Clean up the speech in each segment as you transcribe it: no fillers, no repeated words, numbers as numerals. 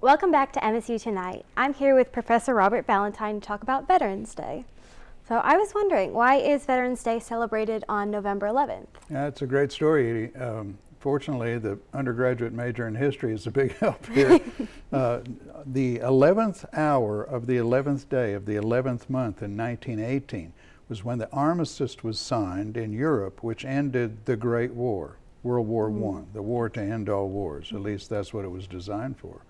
Welcome back to MSU Tonight. I'm here with Professor Robert Valentine to talk about Veterans Day. So I was wondering, why is Veterans Day celebrated on November 11th? That's a great story, Edie. Fortunately, the undergraduate major in history is a big help here. The 11th hour of the 11th day of the 11th month in 1918 was when the armistice was signed in Europe, which ended the Great War, World War I, the war to end all wars. At least that's what it was designed for.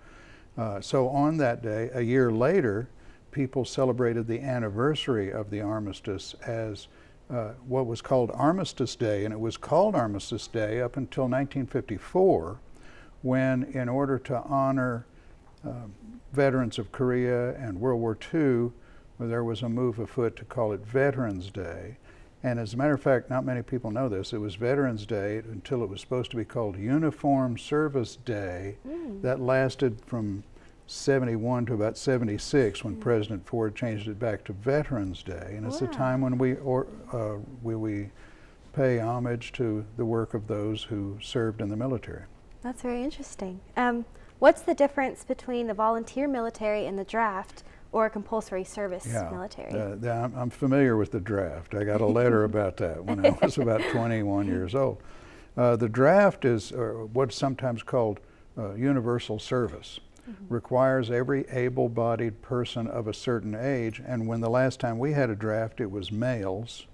So on that day, a year later, people celebrated the anniversary of the armistice as what was called Armistice Day, and it was called Armistice Day up until 1954, when in order to honor veterans of Korea and World War II, there was a move afoot to call it Veterans Day. And as a matter of fact, not many people know this, it was Veterans Day until it was supposed to be called Uniform Service Day. That lasted from 71 to about 76 when President Ford changed it back to Veterans Day. And it's a time when we pay homage to the work of those who served in the military. That's very interesting. What's the difference between the volunteer military and the draft or compulsory service military? I'm familiar with the draft. I got a letter about that when I was about 21 years old. The draft is what's sometimes called universal service. Requires every able-bodied person of a certain age, and when the last time we had a draft, it was males.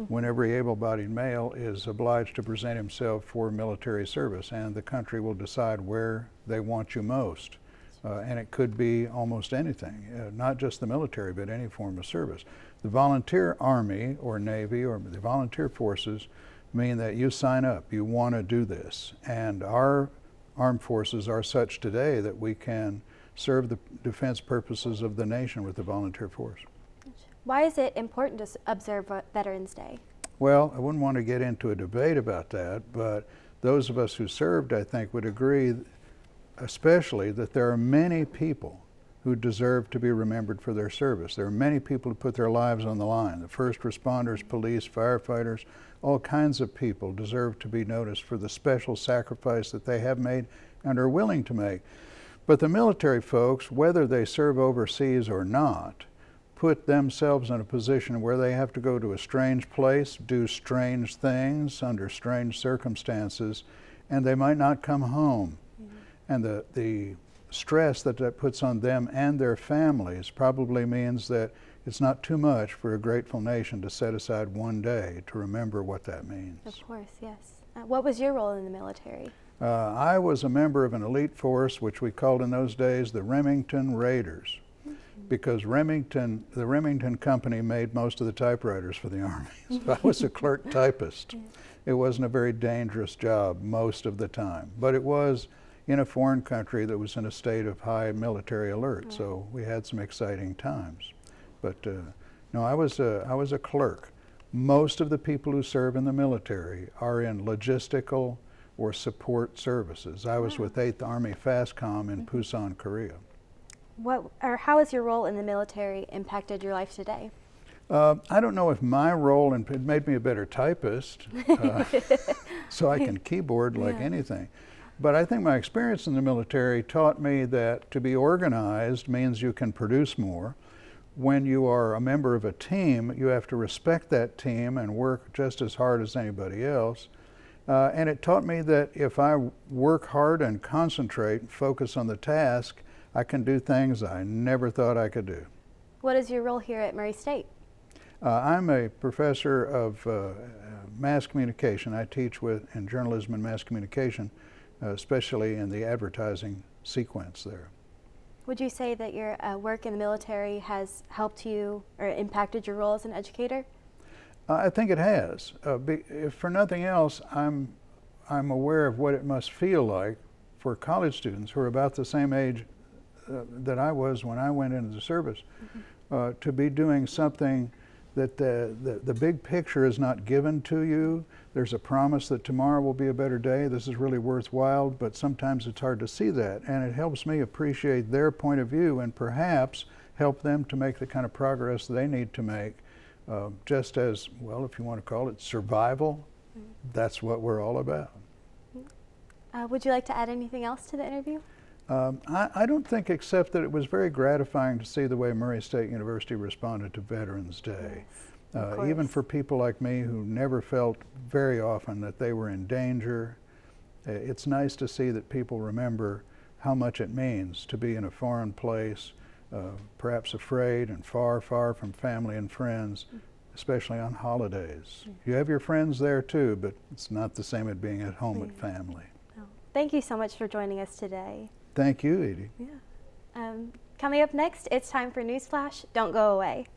When every able-bodied male is obliged to present himself for military service, and the country will decide where they want you most. And it could be almost anything, not just the military, but any form of service. The volunteer Army or Navy or the volunteer forces mean that you sign up, you want to do this. And our armed forces are such today that we can serve the defense purposes of the nation with the volunteer force. Why is it important to observe Veterans Day? Well, I wouldn't want to get into a debate about that, but those of us who served, I think, would agree especially that there are many people who deserve to be remembered for their service. There are many people who put their lives on the line. The first responders, police, firefighters, all kinds of people deserve to be noticed for the special sacrifice that they have made and are willing to make. But the military folks, whether they serve overseas or not, put themselves in a position where they have to go to a strange place, do strange things under strange circumstances, and they might not come home. And the stress that that puts on them and their families probably means that it's not too much for a grateful nation to set aside one day to remember what that means. Of course, yes. What was your role in the military? I was a member of an elite force, which we called in those days the Remington Raiders, because the Remington Company made most of the typewriters for the Army. So I was a clerk typist. It wasn't a very dangerous job most of the time, but it was in a foreign country that was in a state of high military alert, so we had some exciting times. But no, I was a clerk. Most of the people who serve in the military are in logistical or support services. I was with 8th Army FASCOM in Busan, Korea. How has your role in the military impacted your life today? I don't know if my role, and it made me a better typist, so I can keyboard like anything. But I think my experience in the military taught me that to be organized means you can produce more. When you are a member of a team, you have to respect that team and work just as hard as anybody else. And it taught me that if I work hard and concentrate and focus on the task, I can do things I never thought I could do. What is your role here at Murray State? I'm a professor of mass communication. I teach in journalism and mass communication, especially in the advertising sequence there. Would you say that your work in the military has helped you or impacted your role as an educator? I think it has. If for nothing else, I'm aware of what it must feel like for college students who are about the same age that I was when I went into the service, to be doing something that the big picture is not given to you. There's a promise that tomorrow will be a better day. This is really worthwhile, but sometimes it's hard to see that. And it helps me appreciate their point of view and perhaps help them to make the kind of progress they need to make. Just as, well, if you want to call it survival, that's what we're all about. Would you like to add anything else to the interview? I don't think, except that it was very gratifying to see the way Murray State University responded to Veterans Day. Yes, even for people like me who never felt very often that they were in danger, it's nice to see that people remember how much it means to be in a foreign place, perhaps afraid and far, far from family and friends, especially on holidays. You have your friends there too, but it's not the same as being at home with family. Oh. Thank you so much for joining us today. Thank you, Edie. Yeah. Coming up next, it's time for Newsflash. Don't go away.